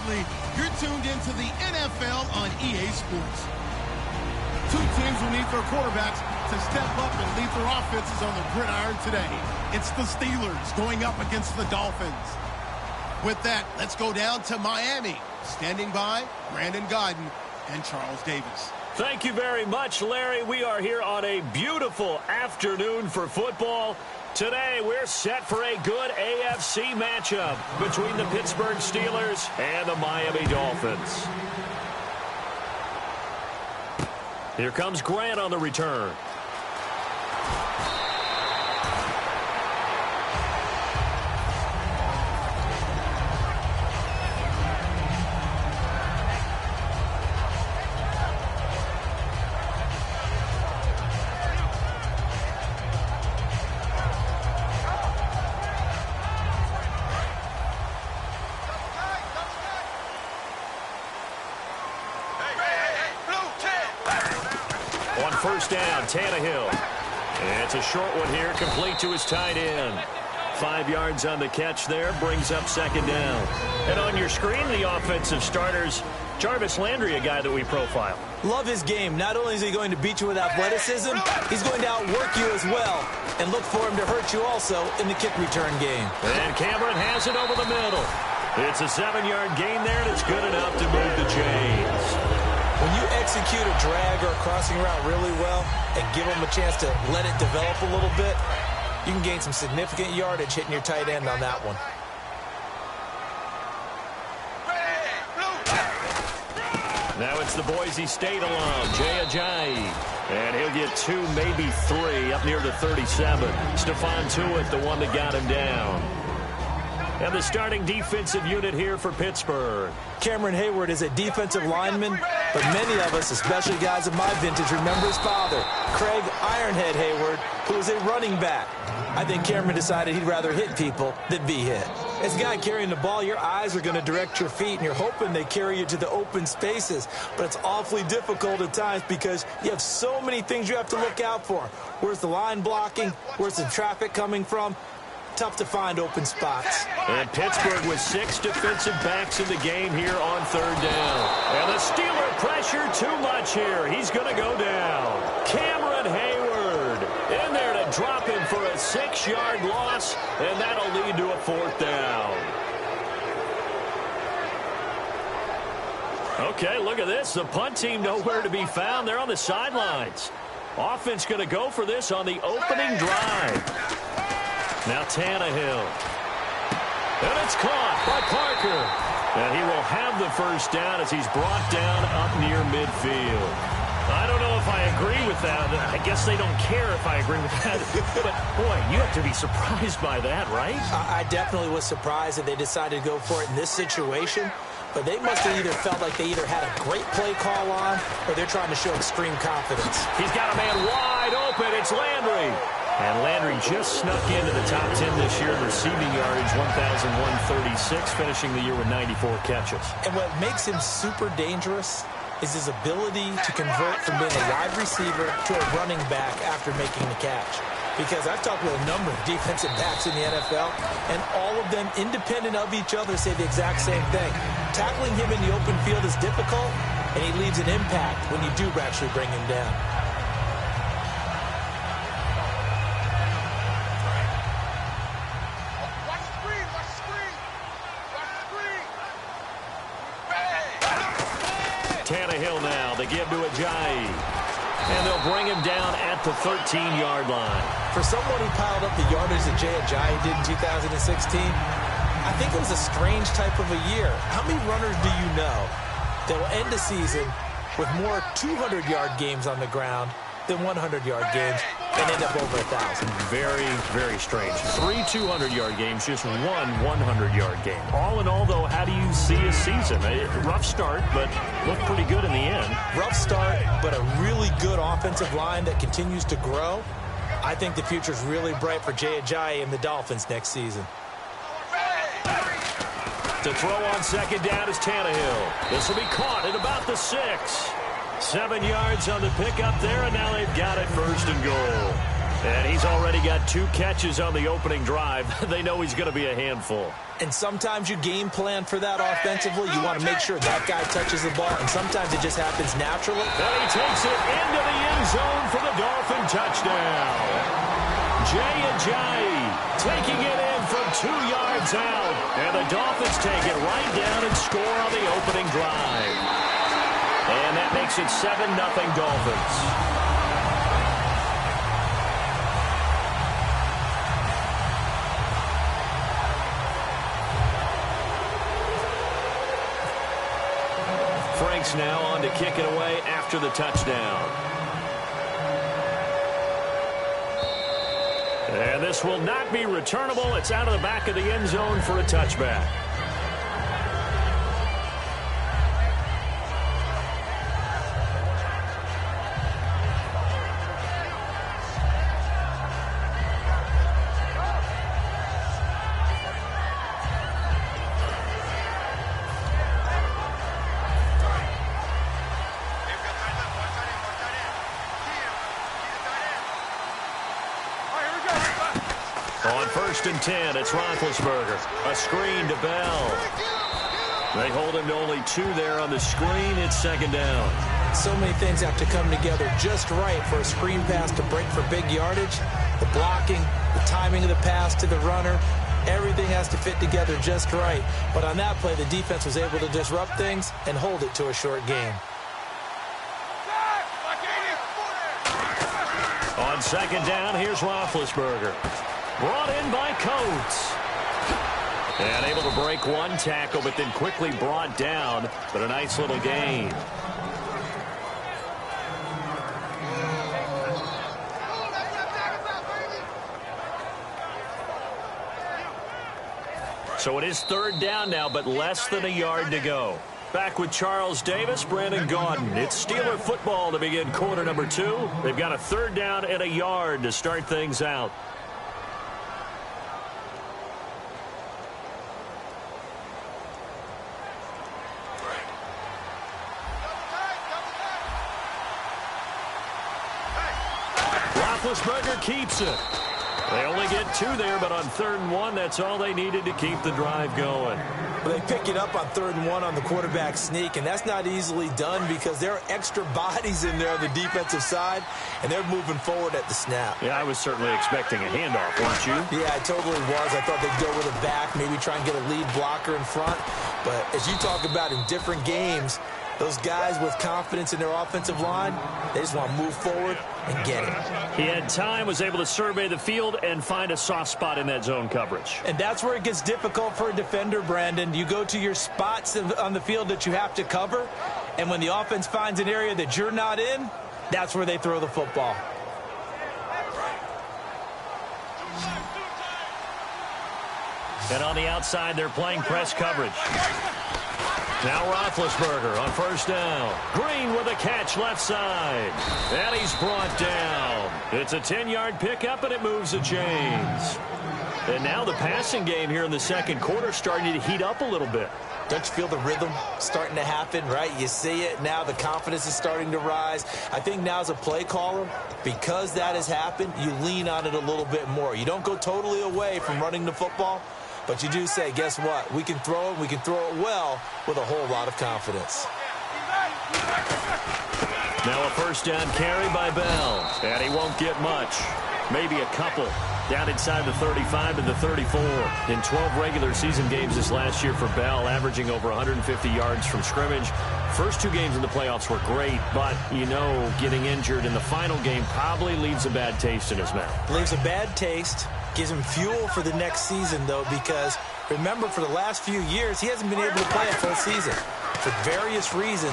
Absolutely. You're tuned into the NFL on EA Sports. Two teams will need their quarterbacks to step up and lead their offenses on the gridiron today. It's the Steelers going up against the Dolphins. With that, let's go down to Miami. Standing by, Brandon Godden and Charles Davis. Thank you very much, Larry. We are here on a beautiful afternoon for football. Today, we're set for a good AFC matchup between the Pittsburgh Steelers and the Miami Dolphins. Here comes Grant on the return. First down, Tannehill. And it's a short one here, complete to his tight end. 5 yards on the catch there, brings up second down. And on your screen, the offensive starters, Jarvis Landry, a guy that we profile. Love his game. Not only is he going to beat you with athleticism, he's going to outwork you as well. And look for him to hurt you also in the kick return game. And Cameron has it over the middle. It's a 7-yard gain there, and it's good enough to move the chains. When you execute a drag or a crossing route really well and give them a chance to let it develop a little bit, you can gain some significant yardage hitting your tight end on that one. Now it's the Boise State alum, Jay Ajayi. And he'll get 2, maybe 3 up near the 37. Stephon Tuitt, the one that got him down. And the starting defensive unit here for Pittsburgh. Cameron Hayward is a defensive lineman, but many of us, especially guys of my vintage, remember his father, Craig Ironhead Hayward, who was a running back. I think Cameron decided he'd rather hit people than be hit. As a guy carrying the ball, your eyes are going to direct your feet, and you're hoping they carry you to the open spaces. But it's awfully difficult at times because you have so many things you have to look out for. Where's the line blocking? Where's the traffic coming from? Tough to find open spots. And Pittsburgh with 6 defensive backs in the game here on third down. And the Steeler pressure too much here. He's going to go down. Cameron Hayward in there to drop him for a 6-yard loss, and that'll lead to a 4th down. Okay, look at this. The punt team nowhere to be found. They're on the sidelines. Offense going to go for this on the opening drive. Now Tannehill. And it's caught by Parker. And he will have the first down as he's brought down up near midfield. I don't know if I agree with that. I guess they don't care if I agree with that. But, boy, you have to be surprised by that, right? I definitely was surprised that they decided to go for it in this situation. But they must have either felt like they either had a great play call on or they're trying to show extreme confidence. He's got a man wide open. It's Landry. And Landry just snuck into the top 10 this year in receiving yardage, 1,136, finishing the year with 94 catches. And what makes him super dangerous is his ability to convert from being a wide receiver to a running back after making the catch. Because I've talked with a number of defensive backs in the NFL, and all of them, independent of each other, say the exact same thing. Tackling him in the open field is difficult, and he leaves an impact when you do actually bring him down. Tannehill now. They give to Ajayi. And they'll bring him down at the 13-yard line. For someone who piled up the yardage that Jay Ajayi did in 2016, I think it was a strange type of a year. How many runners do you know that will end the season with more 200-yard games on the ground than 100-yard games and end up over 1,000? Very, very strange. 3 200-yard games, just 1 100-yard game. All in all, though, how do you see a season? A rough start, but looked pretty good in the end. Rough start, but a really good offensive line that continues to grow. I think the future's really bright for Jay Ajayi and the Dolphins next season. To throw on second down is Tannehill. This will be caught at about the 6. 7 yards on the pickup there, and now they've got it 1st and goal. And he's already got 2 catches on the opening drive. They know he's going to be a handful. And sometimes you game plan for that offensively. You want to make sure that guy touches the ball, and sometimes it just happens naturally. And he takes it into the end zone for the Dolphin touchdown. Jaycazzz taking it in from 2 yards out. And the Dolphins take it right down and score on the opening drive. And that makes it 7-0 Dolphins. Frank's now on to kick it away after the touchdown. And this will not be returnable. It's out of the back of the end zone for a touchback. On 1st and 10, it's Roethlisberger. A screen to Bell. They hold him to only 2 there on the screen. It's 2nd down. So many things have to come together just right for a screen pass to break for big yardage. The blocking, the timing of the pass to the runner, everything has to fit together just right. But on that play, the defense was able to disrupt things and hold it to a short gain. On 2nd down, here's Roethlisberger. Brought in by Coates. And able to break 1 tackle, but then quickly brought down. But a nice little gain. So it is 3rd down now, but less than a yard to go. Back with Charles Davis, Brandon Gaudin. It's Steeler football to begin quarter number 2. They've got a 3rd down and a yard to start things out. Roethlisberger keeps it. They only get 2 there, but on 3rd and 1, that's all they needed to keep the drive going. Well, they pick it up on 3rd and 1 on the quarterback sneak, and that's not easily done because there are extra bodies in there on the defensive side, and they're moving forward at the snap. Yeah, I was certainly expecting a handoff, weren't you? Yeah, I totally was. I thought they'd go with a back, maybe try and get a lead blocker in front. But as you talk about in different games, those guys with confidence in their offensive line, they just want to move forward and get it. He had time, was able to survey the field and find a soft spot in that zone coverage. And that's where it gets difficult for a defender, Brandon. You go to your spots on the field that you have to cover, and when the offense finds an area that you're not in, that's where they throw the football. And on the outside, they're playing press coverage. Now Roethlisberger on 1st down. Green with a catch left side. And he's brought down. It's a 10-yard pickup, and it moves the chains. And now the passing game here in the 2nd quarter starting to heat up a little bit. Don't you feel the rhythm starting to happen, right? You see it now. The confidence is starting to rise. I think now as a play caller, because that has happened, you lean on it a little bit more. You don't go totally away from running the football, but you do say, guess what? We can throw it. We can throw it well with a whole lot of confidence. Now a 1st down carry by Bell. And he won't get much. Maybe a couple. Down inside the 35 and the 34. In 12 regular season games this last year for Bell, averaging over 150 yards from scrimmage. First 2 games in the playoffs were great, but, you know, getting injured in the final game probably leaves a bad taste in his mouth. Leaves a bad taste. Gives him fuel for the next season, though, because remember, for the last few years, he hasn't been able to play a full season for various reasons.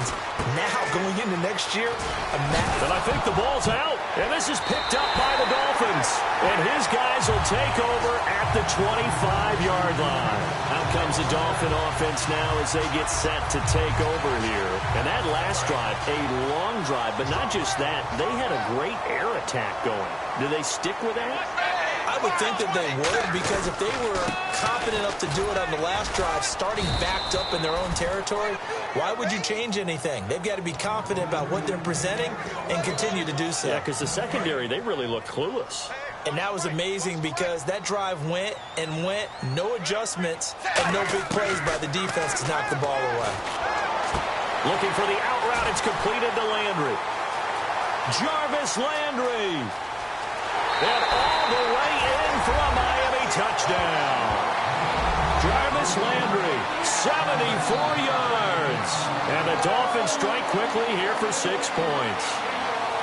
Now, going into next year, and I think the ball's out, and this is picked up by the Dolphins. And his guys will take over at the 25-yard line. Out comes the Dolphin offense now as they get set to take over here. And that last drive, a long drive, but not just that. They had a great air attack going. Do they stick with that? I would think that they would, because if they were confident enough to do it on the last drive, starting backed up in their own territory, why would you change anything? They've got to be confident about what they're presenting and continue to do so. Yeah, because the secondary, they really looked clueless. And that was amazing because that drive went and went, no adjustments, and no big plays by the defense to knock the ball away. Looking for the out route. It's completed to Landry. Jarvis Landry. And all the way in for a Miami touchdown. Jarvis Landry, 74 yards. And the Dolphins strike quickly here for 6 points.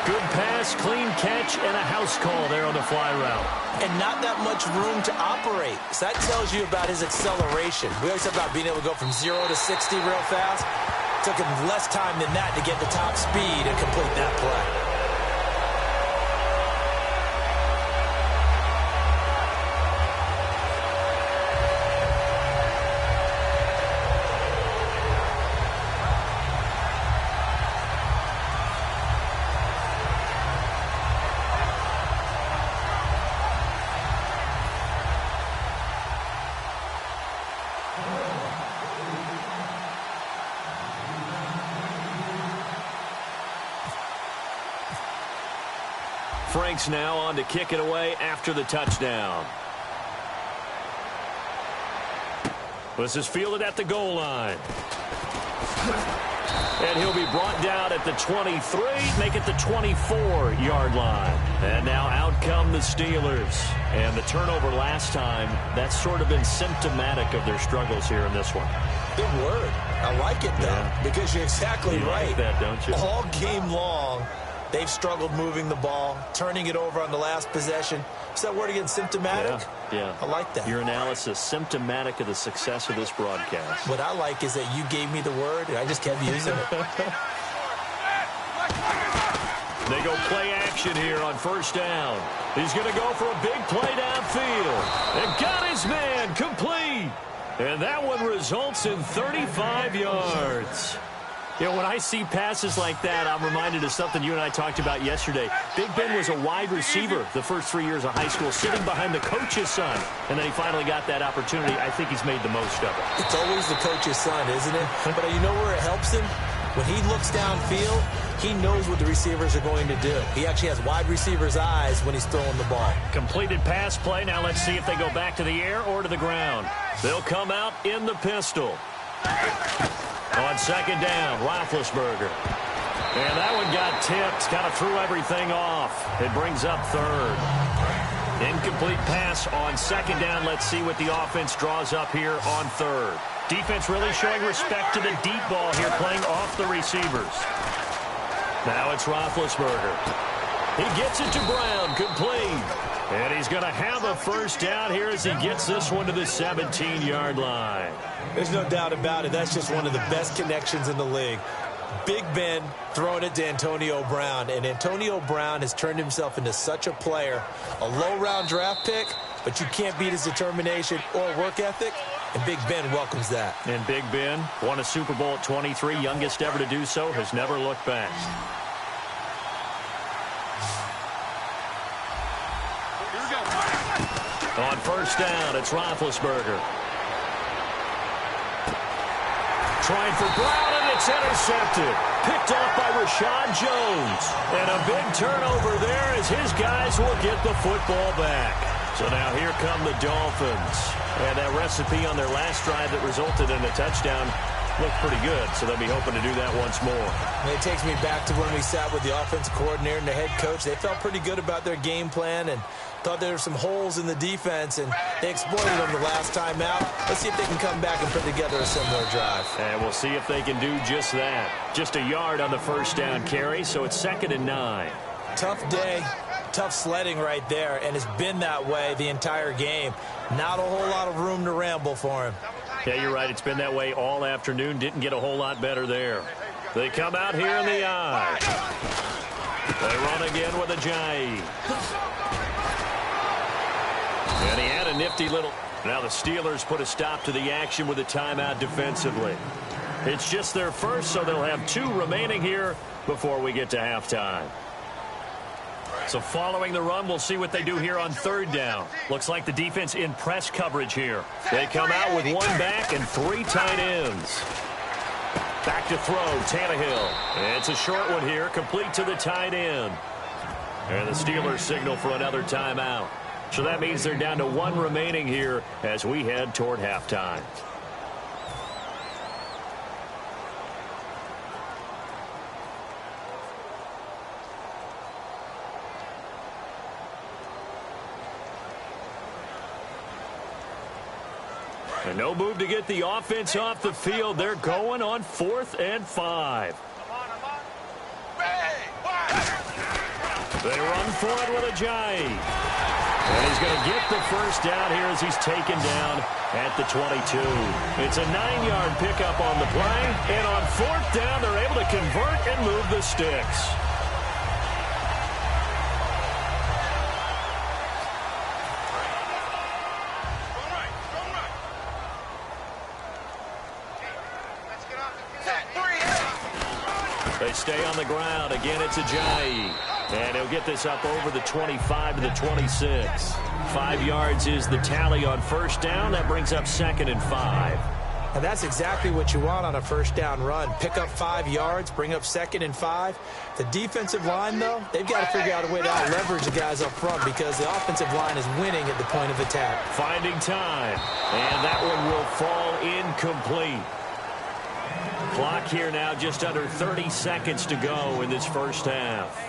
Good pass, clean catch, and a house call there on the fly route. And not that much room to operate. So that tells you about his acceleration. We always talk about being able to go from 0 to 60 real fast. It took him less time than that to get the top speed and complete that play. Frank's now on to kick it away after the touchdown. This is fielded at the goal line. And he'll be brought down at the 23, make it the 24-yard line. And now out come the Steelers. And the turnover last time, that's sort of been symptomatic of their struggles here in this one. Good word. I like it, though, because you're exactly right. Like that, don't you? All game long, they've struggled moving the ball, turning it over on the last possession. Is that word again, symptomatic? Yeah. I like that. Your analysis, symptomatic of the success of this broadcast. What I like is that you gave me the word, and I just kept using it. They go play action here on first down. He's going to go for a big play downfield. And got his man complete. And that one results in 35 yards. You know, when I see passes like that, I'm reminded of something you and I talked about yesterday. Big Ben was a wide receiver the first 3 years of high school, sitting behind the coach's son. And then he finally got that opportunity. I think he's made the most of it. It's always the coach's son, isn't it? But you know where it helps him? When he looks downfield, he knows what the receivers are going to do. He actually has wide receivers' eyes when he's throwing the ball. Completed pass play. Now let's see if they go back to the air or to the ground. They'll come out in the pistol. On second down, Roethlisberger. And that one got tipped. Kind of threw everything off. It brings up third. Incomplete pass on second down. Let's see what the offense draws up here on third. Defense really showing respect to the deep ball here, playing off the receivers. Now it's Roethlisberger. He gets it to Brown, complete. And he's going to have a first down here as he gets this one to the 17-yard line. There's no doubt about it. That's just one of the best connections in the league. Big Ben throwing it to Antonio Brown. And Antonio Brown has turned himself into such a player. A low-round draft pick, but you can't beat his determination or work ethic. And Big Ben welcomes that. And Big Ben won a Super Bowl at 23, youngest ever to do so, has never looked back. On first down, it's Roethlisberger. Trying for Brown, and it's intercepted. Picked off by Rashad Jones. And a big turnover there as his guys will get the football back. So now here come the Dolphins. And that recipe on their last drive that resulted in a touchdown looked pretty good, so they'll be hoping to do that once more. And it takes me back to when we sat with the offensive coordinator and the head coach. They felt pretty good about their game plan and thought there were some holes in the defense, and they exploited them the last time out. Let's see if they can come back and put together a similar drive. And we'll see if they can do just that. Just a yard on the first down carry, so it's 2nd and 9. Tough day, tough sledding right there, and it's been that way the entire game. Not a whole lot of room to ramble for him. Yeah, you're right. It's been that way all afternoon. Didn't get a whole lot better there. They come out here in the eye. They run again with a Jay. And he had a nifty little... Now the Steelers put a stop to the action with a timeout defensively. It's just their first, so they'll have 2 remaining here before we get to halftime. So following the run, we'll see what they do here on third down. Looks like the defense in press coverage here. They come out with one back and 3 tight ends. Back to throw, Tannehill. It's a short one here, complete to the tight end. And the Steelers signal for another timeout. So that means they're down to 1 remaining here as we head toward halftime. And no move to get the offense off the field. They're going on 4th and 5. They run for it with Ajayi. And he's going to get the first down here as he's taken down at the 22. It's a 9-yard pickup on the play. And on 4th down, they're able to convert and move the sticks. They stay on the ground. Again, it's Ajayi. And he'll get this up over the 25 to the 26. 5 yards is the tally on first down. That brings up 2nd and 5. And that's exactly what you want on a first down run. Pick up 5 yards, bring up 2nd and 5. The defensive line, though, they've got to figure out a way to out-leverage the guys up front because the offensive line is winning at the point of attack. Finding time. And that one will fall incomplete. Clock here now just under 30 seconds to go in this first half.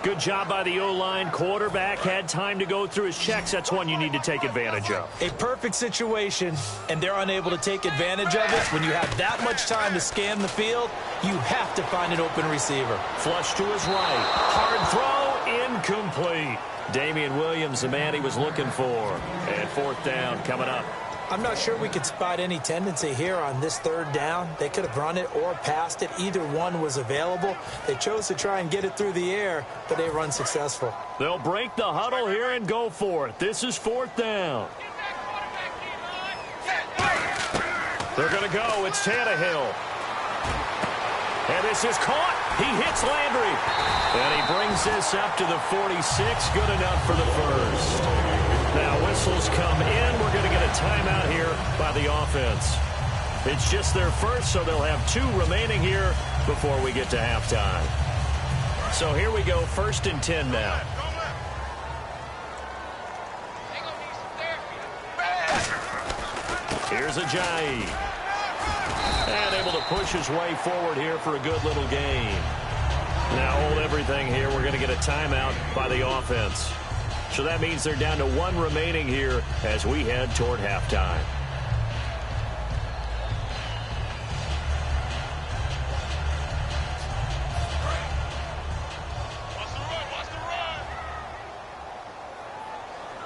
Good job by the O-line. Quarterback had time to go through his checks. That's one you need to take advantage of. A perfect situation, and they're unable to take advantage of it. When you have that much time to scan the field, you have to find an open receiver. Flush to his right. Hard throw, incomplete. Damian Williams, the man he was looking for. And 4th down coming up. I'm not sure we could spot any tendency here on this 3rd down. They could have run it or passed it. Either one was available. They chose to try and get it through the air, but they were unsuccessful. They'll break the huddle here and go for it. This is 4th down. They're going to go. It's Tannehill. And this is caught. He hits Landry. And he brings this up to the 46. Good enough for the first. Now whistles come in. We're going to get a timeout here by the offense. It's just their first, so they'll have 2 remaining here before we get to halftime. So here we go, 1st and 10 now. Here's Ajayi. And able to push his way forward here for a good little gain. Now hold everything here. We're going to get a timeout by the offense. So that means they're down to 1 remaining here as we head toward halftime.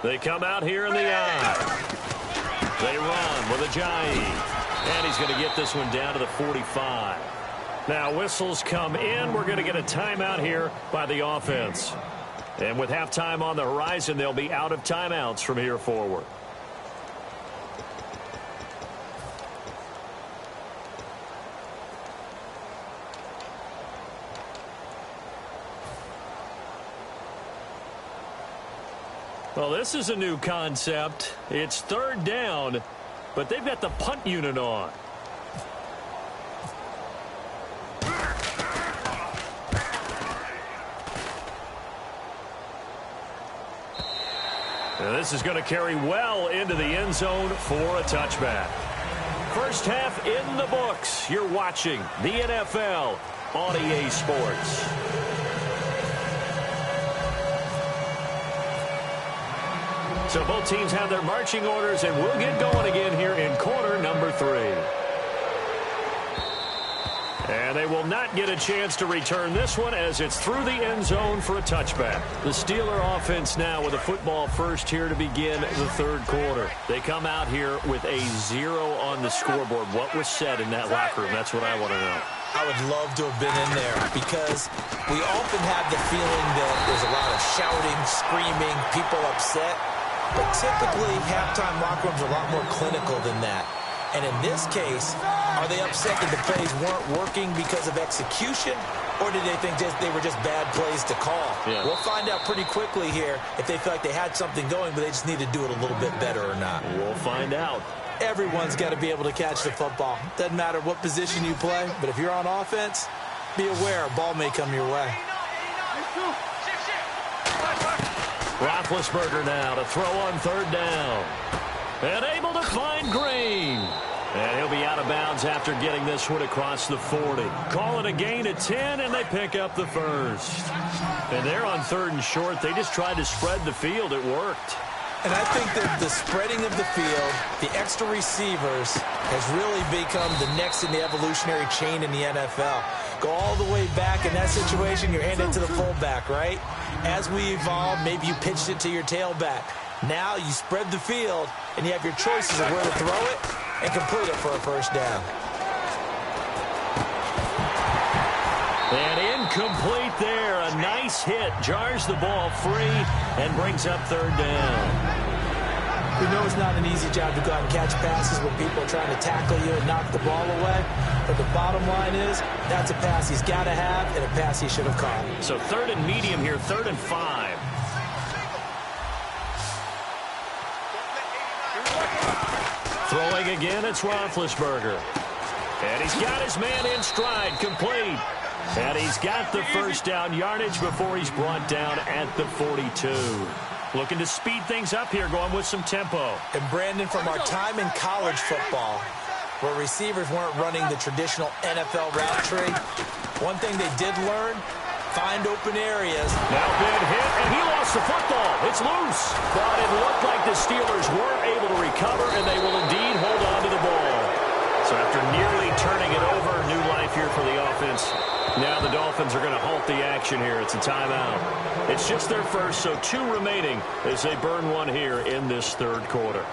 They come out here in the eye. They run with Ajayi. And he's going to get this one down to the 45. Now whistles come in. We're going to get a timeout here by the offense. And with halftime on the horizon, they'll be out of timeouts from here forward. Well, this is a new concept. It's 3rd down, but they've got the punt unit on. And this is going to carry well into the end zone for a touchback. First half in the books. You're watching the NFL on EA Sports. So both teams have their marching orders, and we'll get going again here in quarter number 3. And they will not get a chance to return this one as it's through the end zone for a touchback. The Steeler offense now with a football first here to begin the 3rd quarter. They come out here with a 0 on the scoreboard. What was said in that locker room? That's what I want to know. I would love to have been in there because we often have the feeling that there's a lot of shouting, screaming, people upset. But typically, halftime locker rooms are a lot more clinical than that. And in this case, Are they upset that the plays weren't working because of execution, or did they think they were just bad plays to call? Yeah. We'll find out pretty quickly here if they feel like they had something going, but they just need to do it a little bit better or not. We'll find out. Everyone's got to be able to catch the football. Doesn't matter what position you play, but if you're on offense, be aware a ball may come your way. Roethlisberger now to throw on third down. And able to find Green. And he'll be out of bounds after getting this one across the 40. Call it a gain of 10, and they pick up the first. And they're on third and short. They just tried to spread the field. It worked. And I think that the spreading of the field, the extra receivers, has really become the next in the evolutionary chain in the NFL. Go all the way back in that situation, you're handing it to the fullback, right? As we evolve, maybe you pitched it to your tailback. Now you spread the field, and you have your choices of where to throw it and complete it for a first down. And incomplete there. A nice hit. Jars the ball free and brings up third down. We know it's not an easy job to go out and catch passes when people are trying to tackle you and knock the ball away. But the bottom line is, that's a pass he's got to have and a pass he should have caught. So third and medium here, 3rd and 5. Throwing again, it's Roethlisberger. And he's got his man in stride, complete. And he's got the first down yardage before he's brought down at the 42. Looking to speed things up here, going with some tempo. And Brandon, from our time in college football, where receivers weren't running the traditional NFL route tree, one thing they did learn, find open areas. Now big hit, and he lost the football. It's loose. But it looked like the Steelers weren't able to recover, and they will indeed hold on to the ball. So after nearly turning it over, new life here for the offense. Now the Dolphins are going to halt the action here. It's a timeout. It's just their first, so 2 remaining as they burn one here in this third quarter.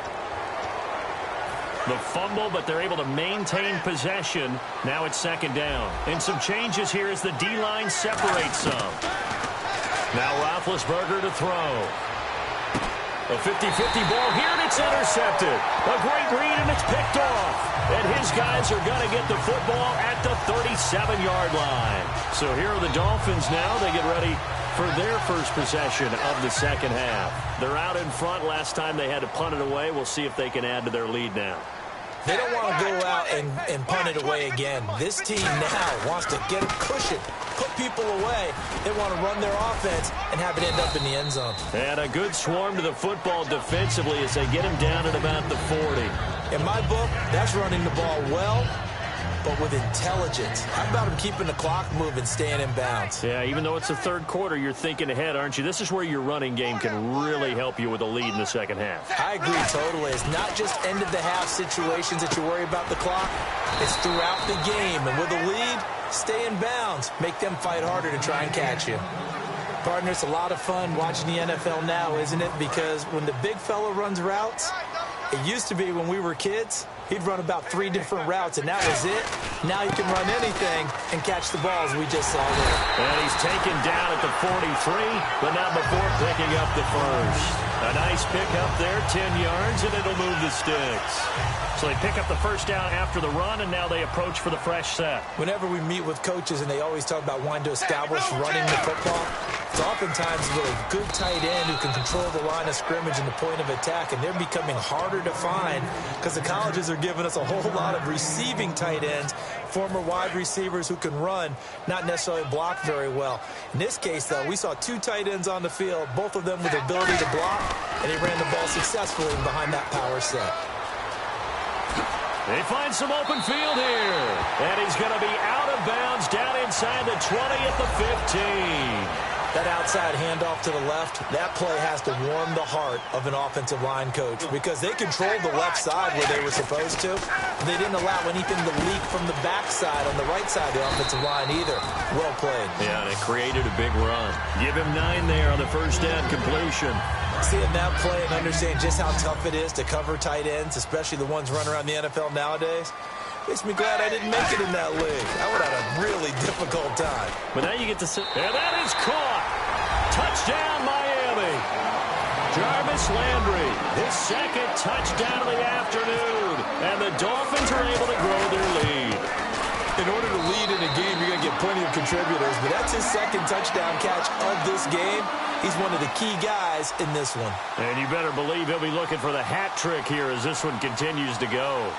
The fumble, but they're able to maintain possession. Now it's 2nd down. And some changes here as the D-line separates some. Now Roethlisberger to throw. A 50-50 ball here, and it's intercepted. A great read, and it's picked off. And his guys are going to get the football at the 37-yard line. So here are the Dolphins now. They get ready for their first possession of the second half. They're out in front. Last time they had to punt it away. We'll see if they can add to their lead now. They don't want to go out and punt it away again. This team now wants to get a cushion, put people away. They want to run their offense and have it end up in the end zone. And a good swarm to the football defensively as they get him down at about the 40. In my book, that's running the ball well, but with intelligence. How about him keeping the clock moving, staying in bounds? Yeah, even though it's the third quarter, you're thinking ahead, aren't you? This is where your running game can really help you with a lead in the second half. I agree totally. It's not just end-of-the-half situations that you worry about the clock. It's throughout the game. And with a lead, stay in bounds. Make them fight harder to try and catch you. Partner, it's a lot of fun watching the NFL now, isn't it? Because when the big fella runs routes, it used to be when we were kids, he'd run about 3 different routes, and that was it. Now he can run anything and catch the balls we just saw there. And he's taken down at the 43, but not before picking up the first. A nice pick up there, 10 yards, and it'll move the sticks. So they pick up the first down after the run, and now they approach for the fresh set. Whenever we meet with coaches and they always talk about wanting to establish running the football, it's oftentimes with a good tight end who can control the line of scrimmage and the point of attack, and they're becoming harder to find because the colleges are giving us a whole lot of receiving tight ends, former wide receivers who can run, not necessarily block very well. In this case, though, we saw 2 tight ends on the field, both of them with the ability to block, and he ran the ball successfully behind that power set. They find some open field here. And he's going to be out of bounds down inside the 20 at the 15. That outside handoff to the left, that play has to warm the heart of an offensive line coach because they controlled the left side where they were supposed to. They didn't allow anything to leak from the backside on the right side of the offensive line either. Well played. Yeah, and it created a big run. Give him 9 there on the first down completion. Seeing that play and understanding just how tough it is to cover tight ends, especially the ones running around the NFL nowadays, makes me glad I didn't make it in that league. I would have had a really difficult time. But now you get to sit. And that is caught. Touchdown, Miami. Jarvis Landry, his second touchdown of the afternoon. And the Dolphins are able to grow their lead. In order to lead in a game, you're going to get plenty of contributors, but that's his second touchdown catch of this game. He's one of the key guys in this one. And you better believe he'll be looking for the hat trick here as this one continues to go.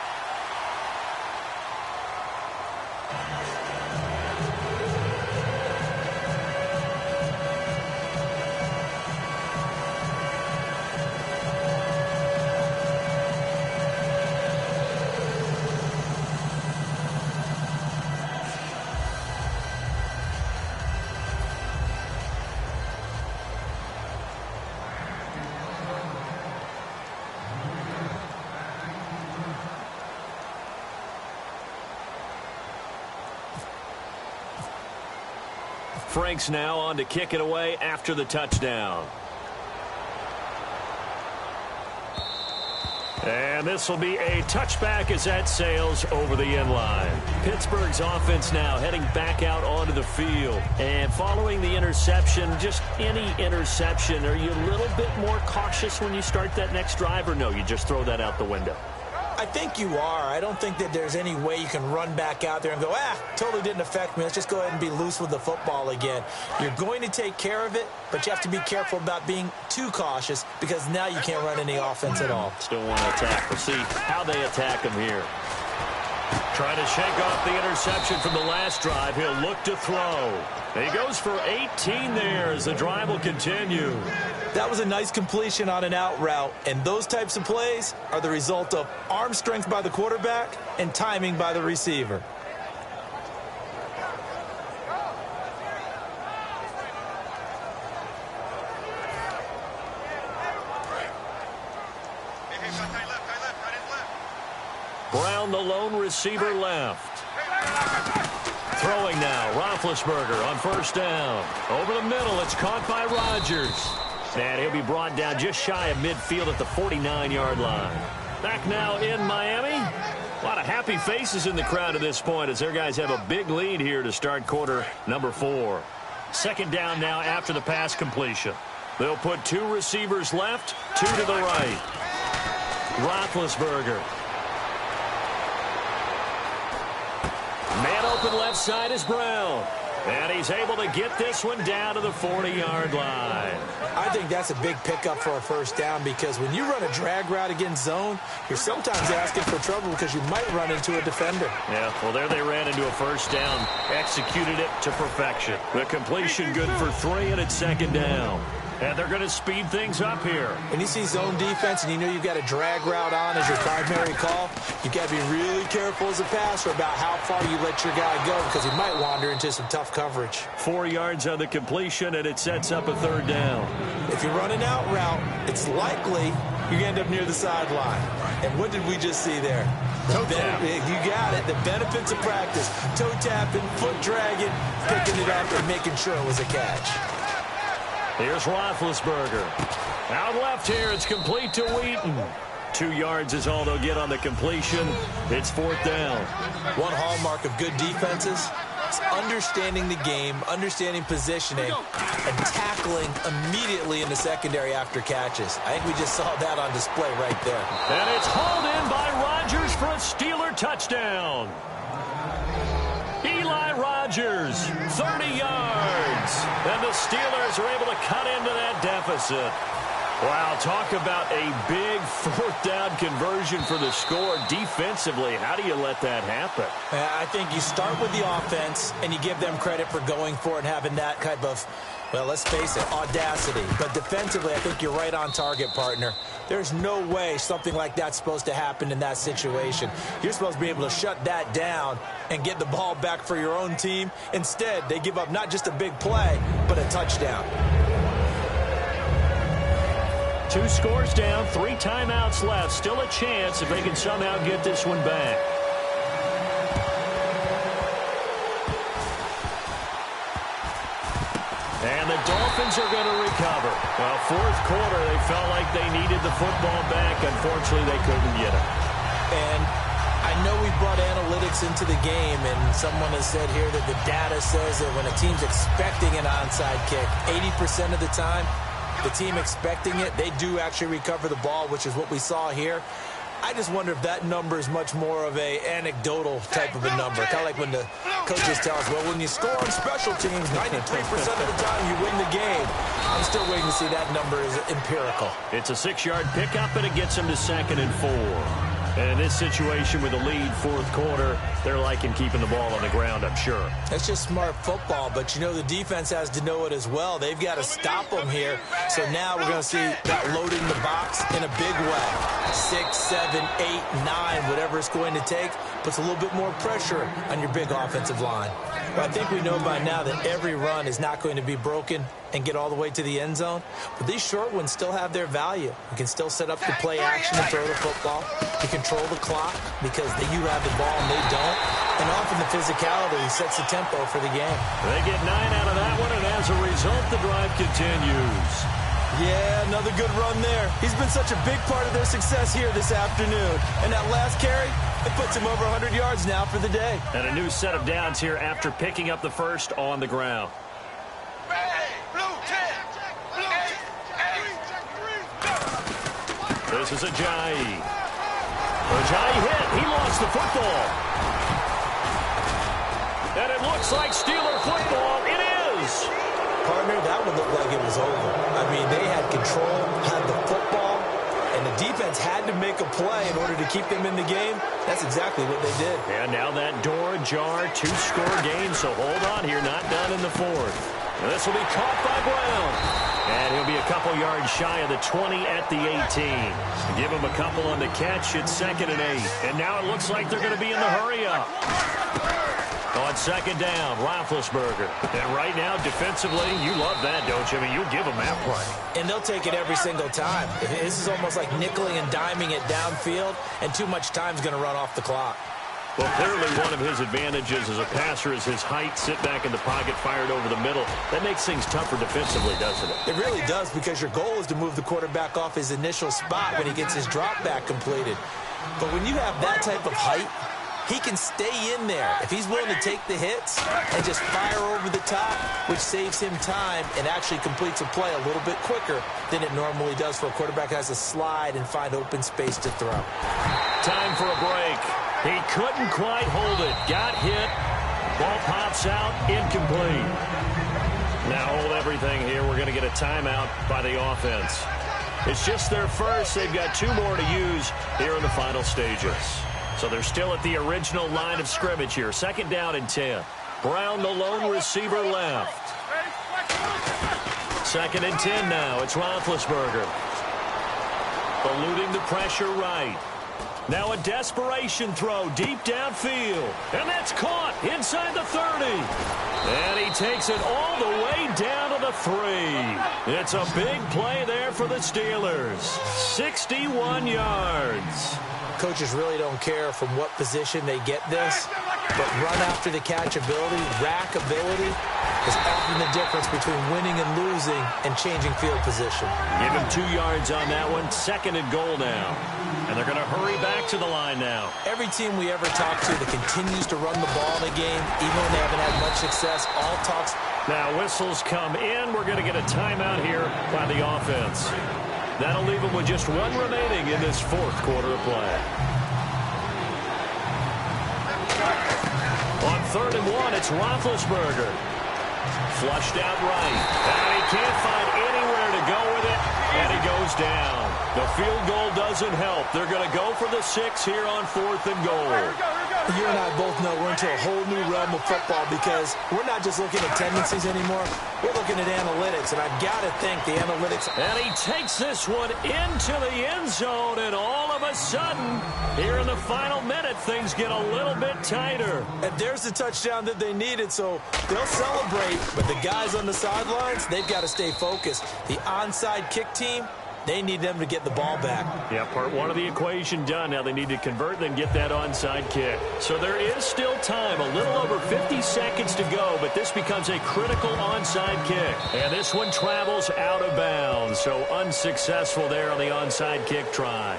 Franks now on to kick it away after the touchdown. And this will be a touchback as that sails over the end line. Pittsburgh's offense now heading back out onto the field. And following the interception, just any interception, are you a little bit more cautious when you start that next drive, or no, you just throw that out the window? I think you are. I don't think that there's any way you can run back out there and go, totally didn't affect me. Let's just go ahead and be loose with the football again. You're going to take care of it, but you have to be careful about being too cautious because now you can't run any offense at all. Still want to attack. We'll see how they attack him here. Trying to shake off the interception from the last drive. He'll look to throw. He goes for 18 there as the drive will continue. That was a nice completion on an out route, and those types of plays are the result of arm strength by the quarterback and timing by the receiver. Brown, the lone receiver, left. Throwing now, Roethlisberger on first down. Over the middle, it's caught by Rodgers. And he'll be brought down just shy of midfield at the 49-yard line. Back now in Miami. A lot of happy faces in the crowd at this point as their guys have a big lead here to start quarter number 4. Second down now after the pass completion. They'll put 2 receivers left, 2 to the right. Roethlisberger. Man open left side is Brown. And he's able to get this one down to the 40-yard line. I think that's a big pickup for a first down because when you run a drag route against zone, you're sometimes asking for trouble because you might run into a defender. Yeah, well, there they ran into a first down, executed it to perfection. The completion good for 3, and it's second down. And they're going to speed things up here. When you see zone defense and you know you've got a drag route on as your primary call, you've got to be really careful as a passer about how far you let your guy go because he might wander into some tough coverage. 4 yards on the completion, and it sets up a third down. If you run an out route, it's likely you end up near the sideline. And what did we just see there? Toe tap. You got it. The benefits of practice. Toe tapping, foot dragging, picking it up, and making sure it was a catch. Here's Roethlisberger. Out left here, it's complete to Wheaton. 2 yards is all they'll get on the completion. It's fourth down. One hallmark of good defenses is understanding the game, understanding positioning, and tackling immediately in the secondary after catches. I think we just saw that on display right there. And it's hauled in by Rodgers for a Steeler touchdown. Eli Rodgers, 30 yards. And the Steelers are able to cut into that deficit. Wow, talk about a big fourth down conversion for the score. Defensively, how do you let that happen? I think you start with the offense, and you give them credit for going for it and having that type of, well, let's face it, audacity. But defensively, I think you're right on target, partner. There's no way something like that's supposed to happen in that situation. You're supposed to be able to shut that down and get the ball back for your own team. Instead, they give up not just a big play, but a touchdown. 2 scores down, 3 timeouts left. Still a chance if they can somehow get this one back. And the Dolphins are going to recover. Well, fourth quarter, they felt like they needed the football back. Unfortunately, they couldn't get it. And I know we brought analytics into the game, and someone has said here that the data says that when a team's expecting an onside kick, 80% of the time, the team expecting it, they do actually recover the ball, which is what we saw here. I just wonder if that number is much more of a anecdotal type of a number. Kind of like when the coaches tell us, well, when you score on special teams, 93% of the time you win the game. I'm still waiting to see that number is empirical. It's a 6-yard pickup, and it gets them to 2nd and 4. And in this situation with the lead, fourth quarter, they're liking keeping the ball on the ground, I'm sure. That's just smart football, but you know the defense has to know it as well. They've got to stop them here. So now we're going to see that loading the box in a big way. 6, 7, 8, 9, whatever it's going to take, puts a little bit more pressure on your big offensive line. But I think we know by now that every run is not going to be broken and get all the way to the end zone. But these short ones still have their value. You can still set up the play action and throw the football. You control the clock because you have the ball and they don't. And often the physicality sets the tempo for the game. They get 9 out of that one, and as a result, the drive continues. Yeah, another good run there. He's been such a big part of their success here this afternoon. And that last carry, it puts him over 100 yards now for the day. And a new set of downs here after picking up the first on the ground. This is Ajayi. Ajayi hit. He lost the football. And it looks like Steeler football. It is. Partner, that one looked like it was over. I mean, they had control, had the football, and the defense had to make a play in order to keep them in the game. That's exactly what they did. And now that door ajar, 2-score game, so hold on here, not done in the fourth. And this will be caught by Brown. And he'll be a couple yards shy of the 20 at the 18. Give him a couple on the catch. It's 2nd and 8. And now it looks like they're going to be in the hurry-up. On 2nd down, Roethlisberger. And right now, defensively, you love that, don't you? I mean, you'll give them that play. And they'll take it every single time. This is almost like nickeling and diming it downfield, and too much time's going to run off the clock. Well, clearly one of his advantages as a passer is his height, sit back in the pocket, fired over the middle. That makes things tougher defensively, doesn't it? It really does, because your goal is to move the quarterback off his initial spot when he gets his drop back completed. But when you have that type of height, he can stay in there if he's willing to take the hits and just fire over the top, which saves him time and actually completes a play a little bit quicker than it normally does for a quarterback that has to slide and find open space to throw. Time for a break. He couldn't quite hold it. Got hit. Ball pops out. Incomplete. Now hold everything here. We're going to get a timeout by the offense. It's just their first. They've got 2 more to use here in the final stages. So they're still at the original line of scrimmage here. 2nd down and 10. Brown, the lone receiver, left. 2nd and 10 now. It's Roethlisberger. Eluding the pressure right. Now a desperation throw deep downfield. And that's caught inside the 30. And he takes it all the way down to the 3. It's a big play there for the Steelers. 61 yards. Coaches really don't care from what position they get this, but run after the catch ability, rack ability, is often the difference between winning and losing and changing field position. Give him 2 yards on that one. 2nd and goal now. And they're going to hurry back to the line now. Every team we ever talk to that continues to run the ball in a game, even when they haven't had much success, all talks. Now whistles come in. We're going to get a timeout here by the offense. That'll leave them with just 1 remaining in this 4th quarter of play. On 3rd and 1, it's Roethlisberger. Flushed out right. And he can't find anywhere to go with it. And he goes down. The field goal doesn't help. They're going to go for the 6 here on 4th and goal. You and I both know we're into a whole new realm of football because we're not just looking at tendencies anymore. We're looking at analytics, and I've got to think the analytics. And he takes this one into the end zone, and all of a sudden, here in the final minute, things get a little bit tighter. And there's the touchdown that they needed, so they'll celebrate. But the guys on the sidelines, they've got to stay focused. The onside kick team, they need them to get the ball back. Yeah, part 1 of the equation done. Now they need to convert, then get that onside kick. So there is still time, a little over 50 seconds to go, but this becomes a critical onside kick. And this one travels out of bounds, so unsuccessful there on the onside kick try.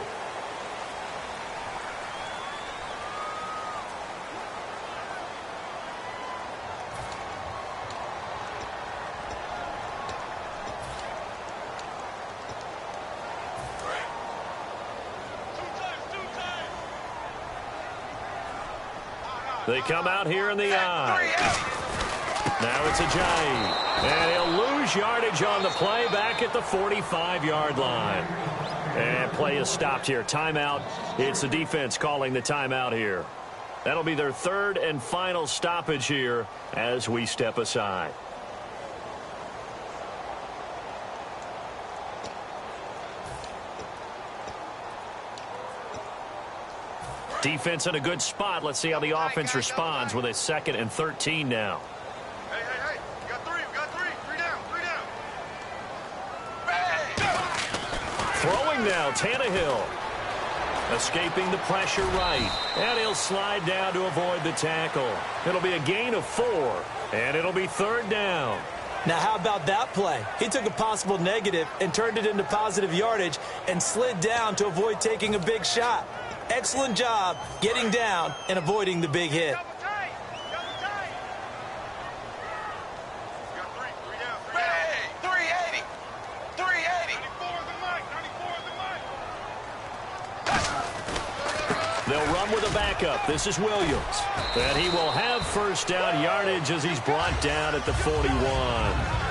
They come out here in the eye. Now it's Ajayi. And he'll lose yardage on the play back at the 45-yard line. And play is stopped here. Timeout. It's the defense calling the timeout here. That'll be their third and final stoppage here as we step aside. Defense in a good spot. Let's see how the offense responds with a 2nd and 13 now. Hey, we got three. Three down. Throwing now, Tannehill. Escaping the pressure right. And he'll slide down to avoid the tackle. It'll be a gain of 4. And it'll be 3rd down. Now, how about that play? He took a possible negative and turned it into positive yardage and slid down to avoid taking a big shot. Excellent job getting down and avoiding the big hit. Double tight. We got three down. 380. 94 is the mic. They'll run with a backup. This is Williams. And he will have first down yardage as he's brought down at the 41.